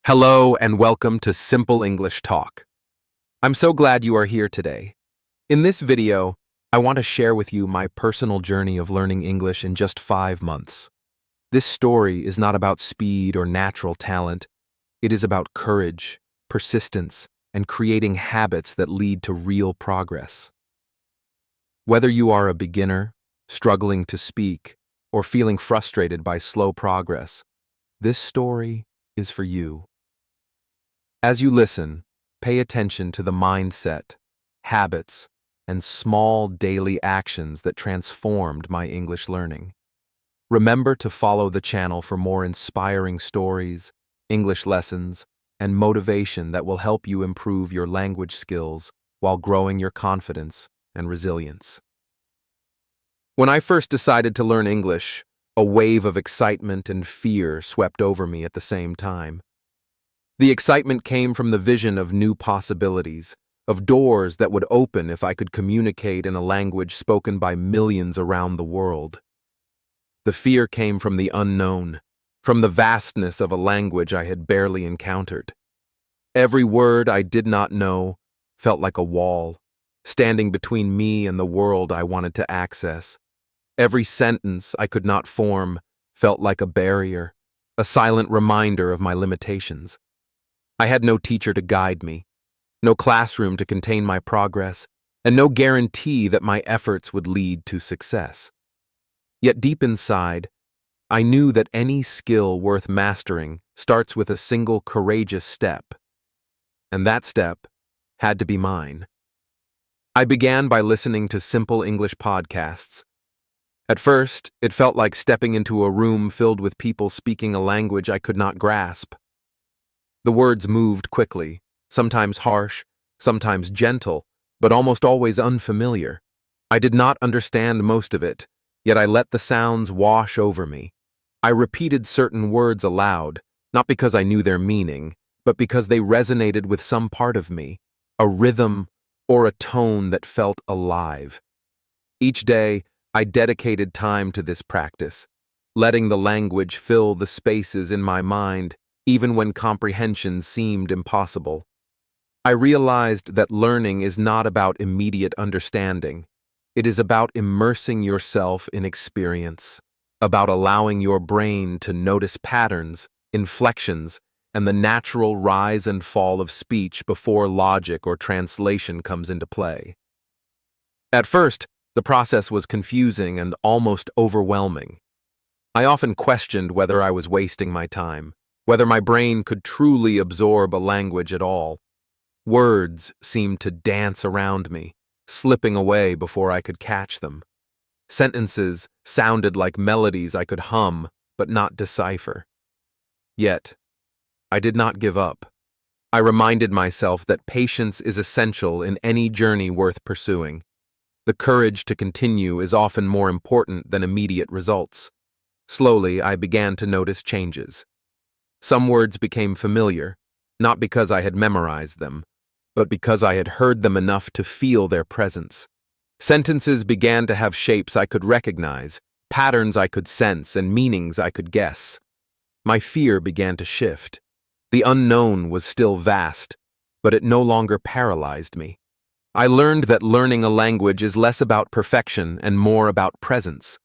Hello and welcome to Simple English Talk. I'm so glad you are here today. In this video, I want to share with you my personal journey of learning English in just 5 months. This story is not about speed or natural talent. It is about courage, persistence, and creating habits that lead to real progress. Whether you are a beginner, struggling to speak, or feeling frustrated by slow progress, this story is for you. As you listen, pay attention to the mindset, habits, and small daily actions that transformed my English learning. Remember to follow the channel for more inspiring stories, English lessons, and motivation that will help you improve your language skills while growing your confidence and resilience. When I first decided to learn English, a wave of excitement and fear swept over me at the same time. The excitement came from the vision of new possibilities, of doors that would open if I could communicate in a language spoken by millions around the world. The fear came from the unknown, from the vastness of a language I had barely encountered. Every word I did not know felt like a wall, standing between me and the world I wanted to access. Every sentence I could not form felt like a barrier, a silent reminder of my limitations. I had no teacher to guide me, no classroom to contain my progress, and no guarantee that my efforts would lead to success. Yet deep inside, I knew that any skill worth mastering starts with a single courageous step. And that step had to be mine. I began by listening to Simple English podcasts. At first, it felt like stepping into a room filled with people speaking a language I could not grasp. The words moved quickly, sometimes harsh, sometimes gentle, but almost always unfamiliar. I did not understand most of it, yet I let the sounds wash over me. I repeated certain words aloud, not because I knew their meaning, but because they resonated with some part of me, a rhythm or a tone that felt alive. Each day, I dedicated time to this practice, letting the language fill the spaces in my mind, even when comprehension seemed impossible. I realized that learning is not about immediate understanding. It is about immersing yourself in experience, about allowing your brain to notice patterns, inflections, and the natural rise and fall of speech before logic or translation comes into play. At first, the process was confusing and almost overwhelming. I often questioned whether I was wasting my time, whether my brain could truly absorb a language at all. Words seemed to dance around me, slipping away before I could catch them. Sentences sounded like melodies I could hum but not decipher. Yet, I did not give up. I reminded myself that patience is essential in any journey worth pursuing. The courage to continue is often more important than immediate results. Slowly, I began to notice changes. Some words became familiar, not because I had memorized them, but because I had heard them enough to feel their presence. Sentences began to have shapes I could recognize, patterns I could sense, and meanings I could guess. My fear began to shift. The unknown was still vast, but it no longer paralyzed me. I learned that learning a language is less about perfection and more about presence.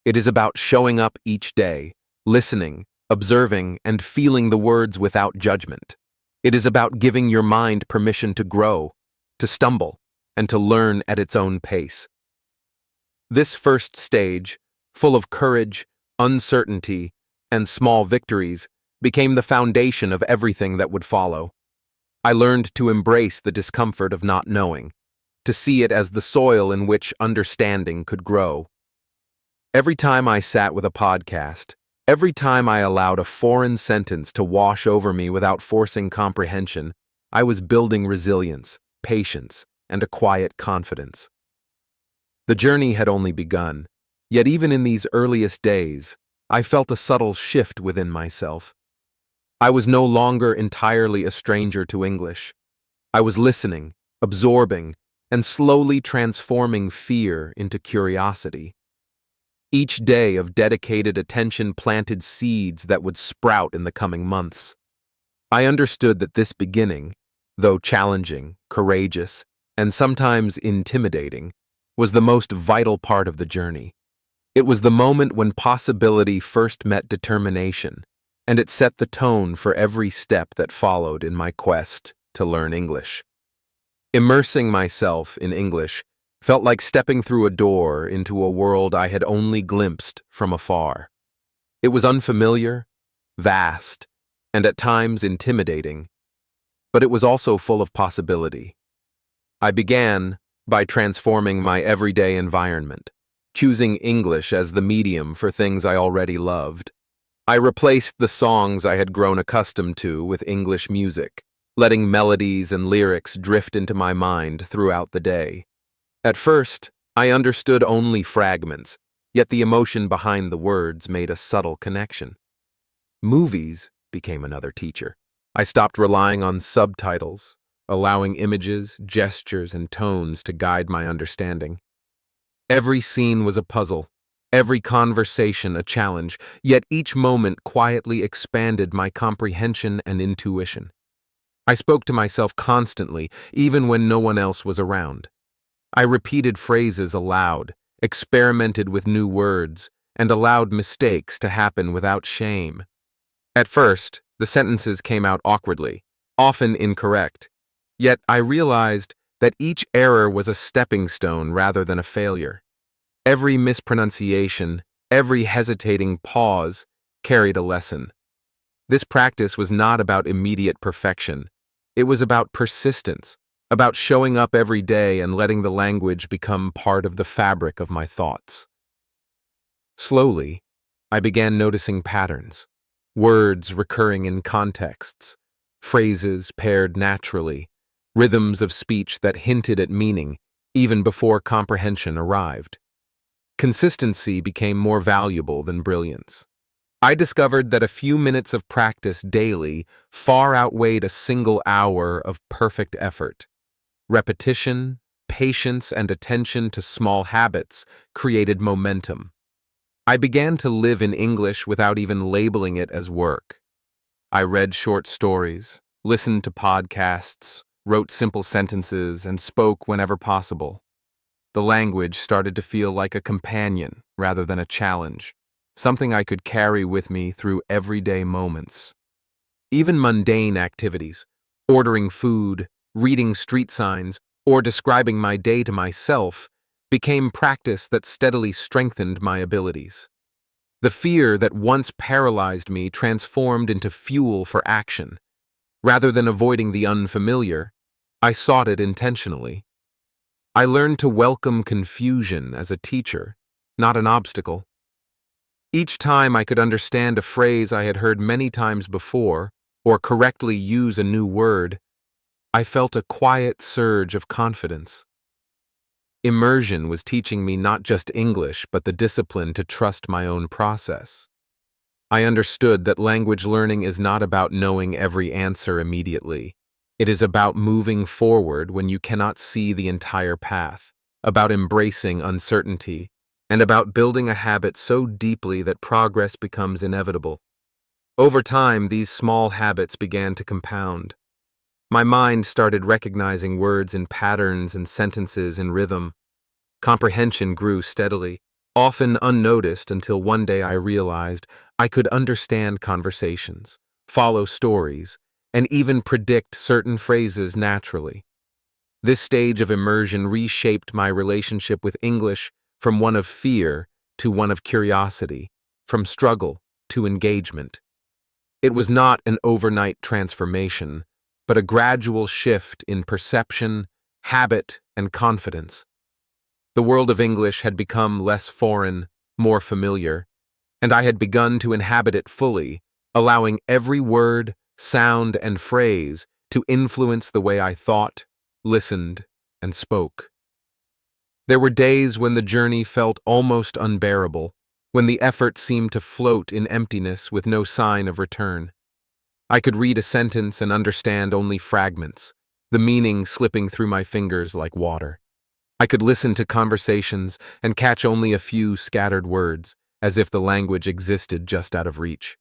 It is about showing up each day, listening, observing, and feeling the words without judgment. It is about giving your mind permission to grow, to stumble, and to learn at its own pace. This first stage, full of courage, uncertainty, and small victories, became the foundation of everything that would follow. I learned to embrace the discomfort of not knowing, to see it as the soil in which understanding could grow. Every time I sat with a podcast, every time I allowed a foreign sentence to wash over me without forcing comprehension, I was building resilience, patience, and a quiet confidence. The journey had only begun, yet even in these earliest days, I felt a subtle shift within myself. I was no longer entirely a stranger to English. I was listening, absorbing, and slowly transforming fear into curiosity. Each day of dedicated attention planted seeds that would sprout in the coming months. I understood that this beginning, though challenging, courageous, and sometimes intimidating, was the most vital part of the journey. It was the moment when possibility first met determination, and it set the tone for every step that followed in my quest to learn English. Immersing myself in English felt like stepping through a door into a world I had only glimpsed from afar. It was unfamiliar, vast, and at times intimidating, but it was also full of possibility. I began by transforming my everyday environment, choosing English as the medium for things I already loved. I replaced the songs I had grown accustomed to with English music, letting melodies and lyrics drift into my mind throughout the day. At first, I understood only fragments, yet the emotion behind the words made a subtle connection. Movies became another teacher. I stopped relying on subtitles, allowing images, gestures, and tones to guide my understanding. Every scene was a puzzle, every conversation a challenge, yet each moment quietly expanded my comprehension and intuition. I spoke to myself constantly, even when no one else was around. I repeated phrases aloud, experimented with new words, and allowed mistakes to happen without shame. At first, the sentences came out awkwardly, often incorrect. Yet I realized that each error was a stepping stone rather than a failure. Every mispronunciation, every hesitating pause carried a lesson. This practice was not about immediate perfection. It was about persistence, about showing up every day and letting the language become part of the fabric of my thoughts. Slowly, I began noticing patterns, words recurring in contexts, phrases paired naturally, rhythms of speech that hinted at meaning even before comprehension arrived. Consistency became more valuable than brilliance. I discovered that a few minutes of practice daily far outweighed a single hour of perfect effort. Repetition, patience, and attention to small habits created momentum. I began to live in English without even labeling it as work. I read short stories, listened to podcasts, wrote simple sentences, and spoke whenever possible. The language started to feel like a companion rather than a challenge, something I could carry with me through everyday moments. Even mundane activities, ordering food, reading street signs, or describing my day to myself, became practice that steadily strengthened my abilities. The fear that once paralyzed me transformed into fuel for action. Rather than avoiding the unfamiliar, I sought it intentionally. I learned to welcome confusion as a teacher, not an obstacle. Each time I could understand a phrase I had heard many times before, or correctly use a new word, I felt a quiet surge of confidence. Immersion was teaching me not just English, but the discipline to trust my own process. I understood that language learning is not about knowing every answer immediately. It is about moving forward when you cannot see the entire path, about embracing uncertainty, and about building a habit so deeply that progress becomes inevitable. Over time, these small habits began to compound. My mind started recognizing words in patterns and sentences in rhythm. Comprehension grew steadily, often unnoticed until one day I realized I could understand conversations, follow stories, and even predict certain phrases naturally. This stage of immersion reshaped my relationship with English from one of fear to one of curiosity, from struggle to engagement. It was not an overnight transformation, but a gradual shift in perception, habit, and confidence. The world of English had become less foreign, more familiar, and I had begun to inhabit it fully, allowing every word, sound, and phrase to influence the way I thought, listened, and spoke. There were days when the journey felt almost unbearable, when the effort seemed to float in emptiness with no sign of return. I could read a sentence and understand only fragments, the meaning slipping through my fingers like water. I could listen to conversations and catch only a few scattered words, as if the language existed just out of reach.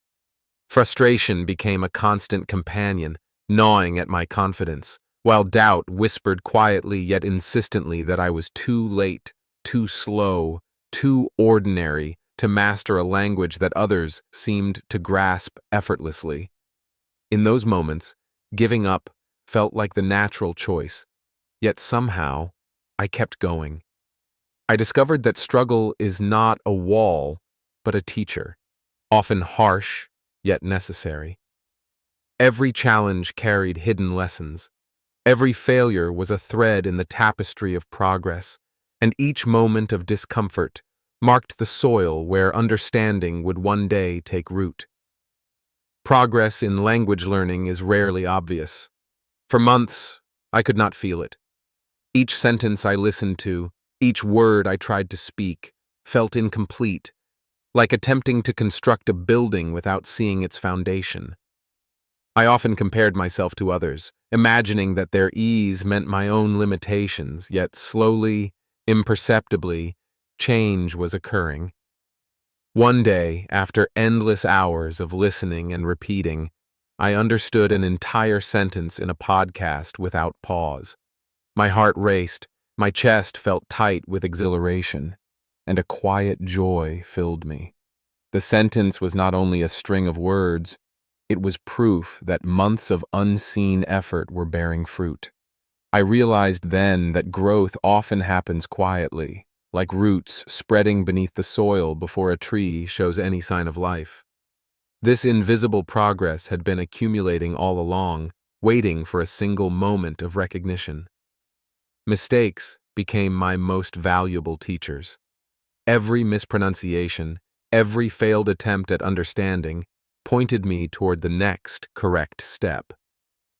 Frustration became a constant companion, gnawing at my confidence, while doubt whispered quietly yet insistently that I was too late, too slow, too ordinary to master a language that others seemed to grasp effortlessly. In those moments, giving up felt like the natural choice, yet somehow I kept going. I discovered that struggle is not a wall, but a teacher, often harsh, yet necessary. Every challenge carried hidden lessons. Every failure was a thread in the tapestry of progress, and each moment of discomfort marked the soil where understanding would one day take root. Progress in language learning is rarely obvious. For months, I could not feel it. Each sentence I listened to, each word I tried to speak, felt incomplete, like attempting to construct a building without seeing its foundation. I often compared myself to others, imagining that their ease meant my own limitations, yet slowly, imperceptibly, change was occurring. One day, after endless hours of listening and repeating, I understood an entire sentence in a podcast without pause. My heart raced, my chest felt tight with exhilaration, and a quiet joy filled me. The sentence was not only a string of words, it was proof that months of unseen effort were bearing fruit. I realized then that growth often happens quietly, like roots spreading beneath the soil before a tree shows any sign of life. This invisible progress had been accumulating all along, waiting for a single moment of recognition. Mistakes became my most valuable teachers. Every mispronunciation, every failed attempt at understanding, pointed me toward the next correct step.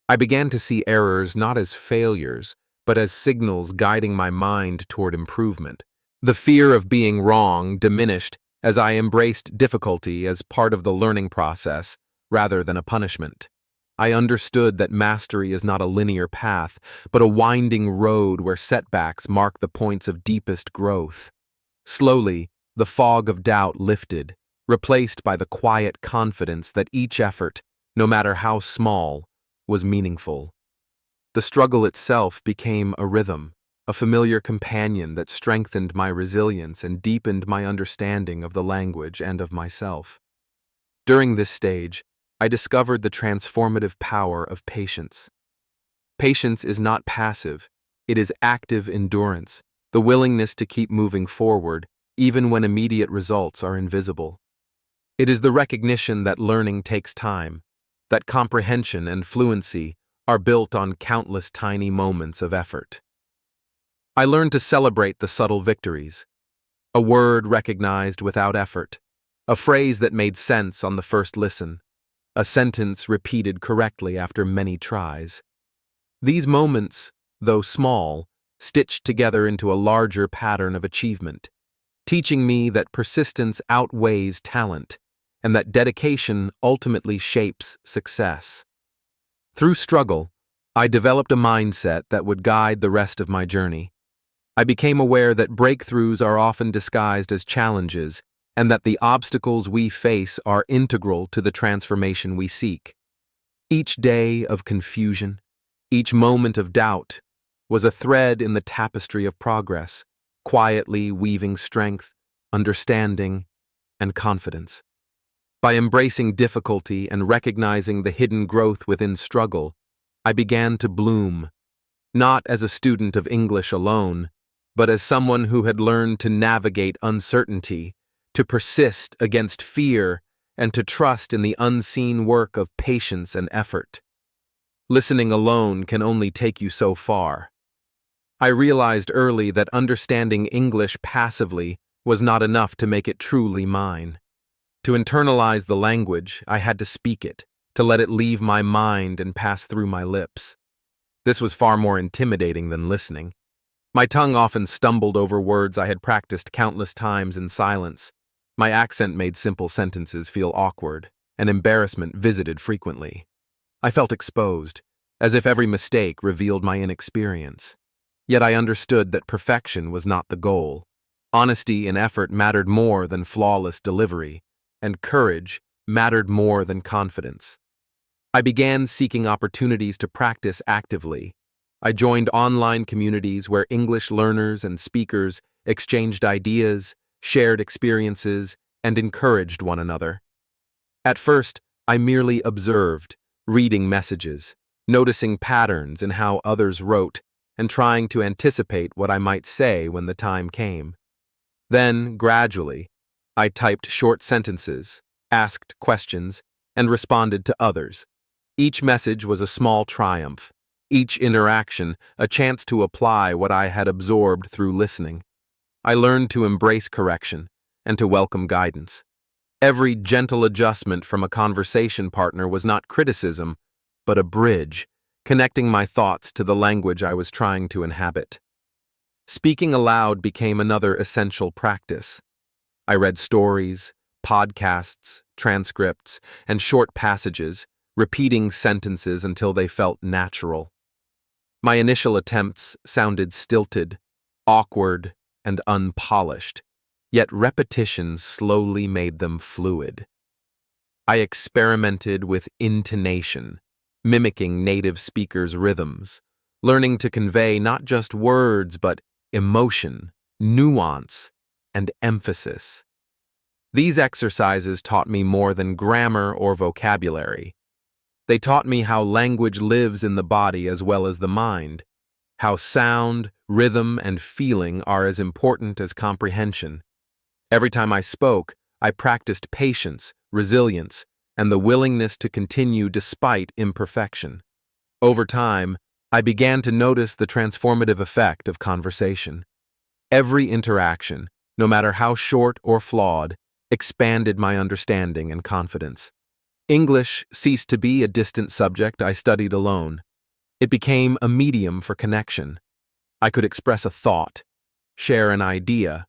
I began to see errors not as failures, but as signals guiding my mind toward improvement. The fear of being wrong diminished as I embraced difficulty as part of the learning process rather than a punishment. I understood that mastery is not a linear path, but a winding road where setbacks mark the points of deepest growth. Slowly, the fog of doubt lifted, replaced by the quiet confidence that each effort, no matter how small, was meaningful. The struggle itself became a rhythm, a familiar companion that strengthened my resilience and deepened my understanding of the language and of myself. During this stage, I discovered the transformative power of patience. Patience is not passive, it is active endurance, the willingness to keep moving forward, even when immediate results are invisible. It is the recognition that learning takes time, that comprehension and fluency are built on countless tiny moments of effort. I learned to celebrate the subtle victories. A word recognized without effort, a phrase that made sense on the first listen, a sentence repeated correctly after many tries. These moments, though small, stitched together into a larger pattern of achievement, teaching me that persistence outweighs talent and that dedication ultimately shapes success. Through struggle, I developed a mindset that would guide the rest of my journey. I became aware that breakthroughs are often disguised as challenges and that the obstacles we face are integral to the transformation we seek. Each day of confusion, each moment of doubt, was a thread in the tapestry of progress, quietly weaving strength, understanding, and confidence. By embracing difficulty and recognizing the hidden growth within struggle, I began to bloom, not as a student of English alone, but as someone who had learned to navigate uncertainty, to persist against fear, and to trust in the unseen work of patience and effort. Listening alone can only take you so far. I realized early that understanding English passively was not enough to make it truly mine. To internalize the language, I had to speak it, to let it leave my mind and pass through my lips. This was far more intimidating than listening. My tongue often stumbled over words I had practiced countless times in silence. My accent made simple sentences feel awkward, and embarrassment visited frequently. I felt exposed, as if every mistake revealed my inexperience. Yet I understood that perfection was not the goal. Honesty and effort mattered more than flawless delivery, and courage, mattered more than confidence. I began seeking opportunities to practice actively. I joined online communities where English learners and speakers exchanged ideas, shared experiences, and encouraged one another. At first, I merely observed, reading messages, noticing patterns in how others wrote, and trying to anticipate what I might say when the time came. Then, gradually, I typed short sentences, asked questions, and responded to others. Each message was a small triumph, each interaction a chance to apply what I had absorbed through listening. I learned to embrace correction and to welcome guidance. Every gentle adjustment from a conversation partner was not criticism, but a bridge, connecting my thoughts to the language I was trying to inhabit. Speaking aloud became another essential practice. I read stories, podcasts, transcripts, and short passages, repeating sentences until they felt natural. My initial attempts sounded stilted, awkward, and unpolished, yet repetition slowly made them fluid. I experimented with intonation, mimicking native speakers' rhythms, learning to convey not just words but emotion, nuance, and emphasis. These exercises taught me more than grammar or vocabulary. They taught me how language lives in the body as well as the mind, how sound, rhythm, and feeling are as important as comprehension. Every time I spoke, I practiced patience, resilience, and the willingness to continue despite imperfection. Over time, I began to notice the transformative effect of conversation. Every interaction, no matter how short or flawed, expanded my understanding and confidence. English ceased to be a distant subject I studied alone. It became a medium for connection. I could express a thought, share an idea,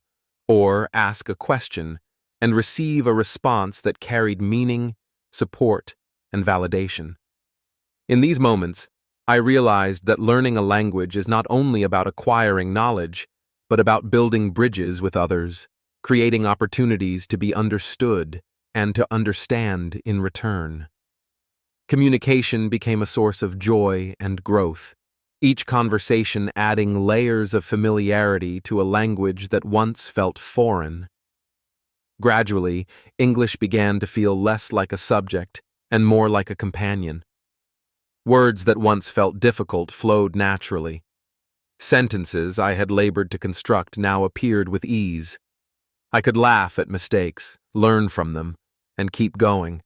or ask a question, and receive a response that carried meaning, support, and validation. In these moments, I realized that learning a language is not only about acquiring knowledge, but about building bridges with others, creating opportunities to be understood and to understand in return. Communication became a source of joy and growth, each conversation adding layers of familiarity to a language that once felt foreign. Gradually, English began to feel less like a subject and more like a companion. Words that once felt difficult flowed naturally. Sentences I had labored to construct now appeared with ease. I could laugh at mistakes, learn from them, and keep going.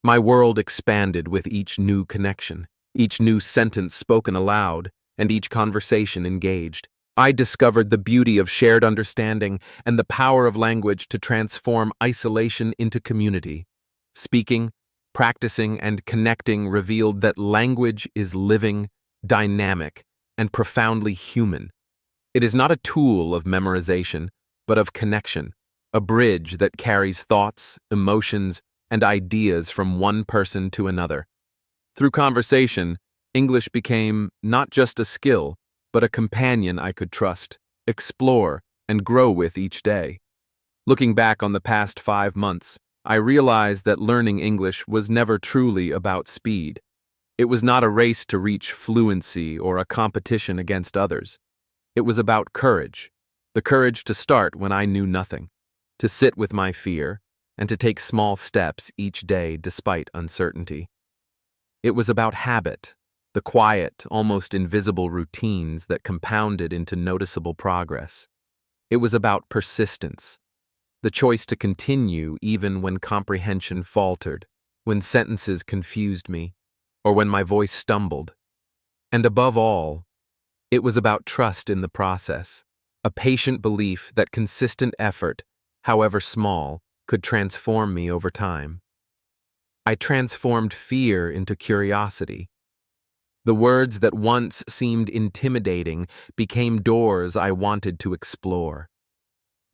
My world expanded with each new connection, each new sentence spoken aloud, and each conversation engaged. I discovered the beauty of shared understanding and the power of language to transform isolation into community. Speaking, practicing, and connecting revealed that language is living, dynamic, and profoundly human. It is not a tool of memorization, but of connection, a bridge that carries thoughts, emotions, and ideas from one person to another. Through conversation, English became not just a skill, but a companion I could trust, explore, and grow with each day. Looking back on the past 5 months, I realized that learning English was never truly about speed. It was not a race to reach fluency or a competition against others. It was about courage, the courage to start when I knew nothing, to sit with my fear, and to take small steps each day despite uncertainty. It was about habit, the quiet, almost invisible routines that compounded into noticeable progress. It was about persistence, the choice to continue even when comprehension faltered, when sentences confused me, or when my voice stumbled. And above all, it was about trust in the process, a patient belief that consistent effort, however small, could transform me over time. I transformed fear into curiosity. The words that once seemed intimidating became doors I wanted to explore.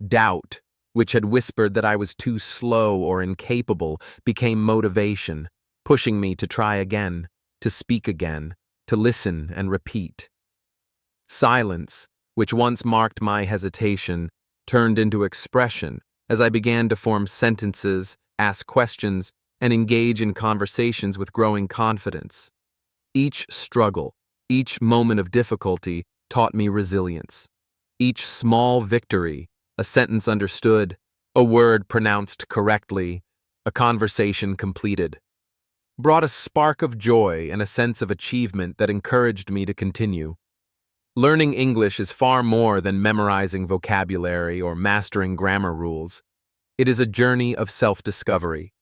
Doubt, which had whispered that I was too slow or incapable, became motivation, pushing me to try again, to speak again, to listen and repeat. Silence, which once marked my hesitation, turned into expression as I began to form sentences ask questions, and engage in conversations with growing confidence. Each struggle, each moment of difficulty taught me resilience. Each small victory, a sentence understood, a word pronounced correctly, a conversation completed, brought a spark of joy and a sense of achievement that encouraged me to continue. Learning English is far more than memorizing vocabulary or mastering grammar rules. It is a journey of self-discovery.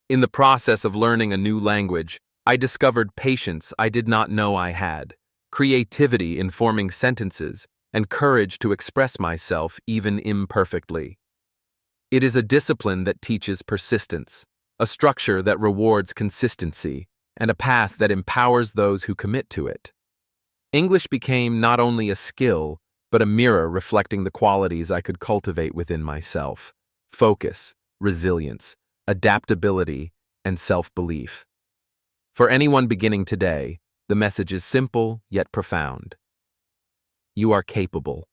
In the process of learning a new language, I discovered patience I did not know I had, creativity in forming sentences, and courage to express myself even imperfectly. It is a discipline that teaches persistence, a structure that rewards consistency, and a path that empowers those who commit to it. English became not only a skill, but a mirror reflecting the qualities I could cultivate within myself: focus, resilience, adaptability, and self-belief. For anyone beginning today, the message is simple yet profound. You are capable.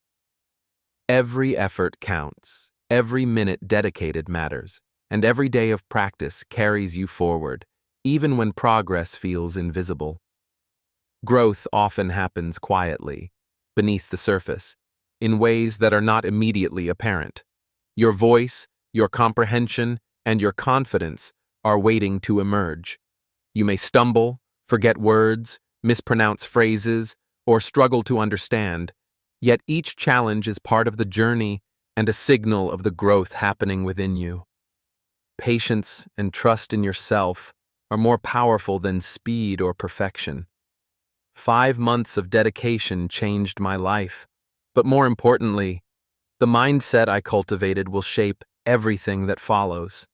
Every effort counts, every minute dedicated matters, and every day of practice carries you forward, even when progress feels invisible. Growth often happens quietly, beneath the surface, in ways that are not immediately apparent. Your voice, your comprehension, and your confidence are waiting to emerge. You may stumble, forget words, mispronounce phrases, or struggle to understand, yet each challenge is part of the journey and a signal of the growth happening within you. Patience and trust in yourself are more powerful than speed or perfection. 5 months of dedication changed my life, but more importantly, the mindset I cultivated will shape everything that follows.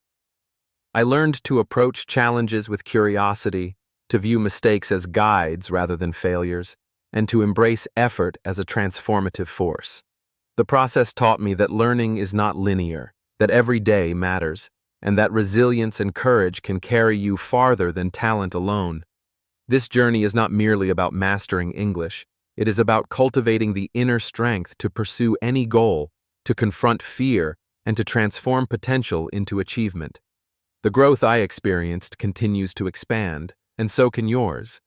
I learned to approach challenges with curiosity, to view mistakes as guides rather than failures, and to embrace effort as a transformative force. The process taught me that learning is not linear, that every day matters, and that resilience and courage can carry you farther than talent alone. This journey is not merely about mastering English. It is about cultivating the inner strength to pursue any goal, to confront fear, and to transform potential into achievement. The growth I experienced continues to expand, and so can yours.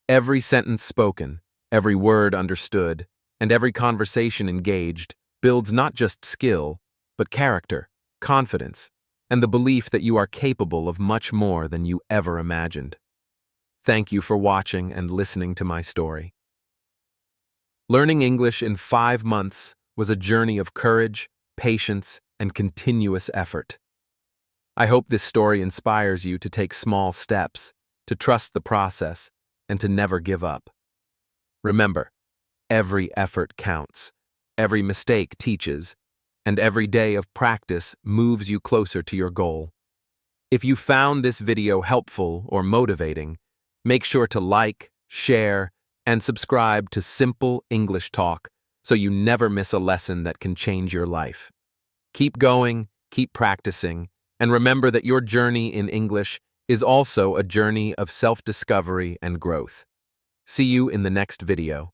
Every sentence spoken, every word understood, and every conversation engaged builds not just skill, but character, confidence, and the belief that you are capable of much more than you ever imagined. Thank you for watching and listening to my story. Learning English in 5 months was a journey of courage, patience, and continuous effort. I hope this story inspires you to take small steps, to trust the process, and to never give up. Remember, every effort counts, every mistake teaches, and every day of practice moves you closer to your goal. If you found this video helpful or motivating, make sure to like, share, and subscribe to Simple English Talk so you never miss a lesson that can change your life. Keep going, keep practicing, and remember that your journey in English is also a journey of self-discovery and growth. See you in the next video.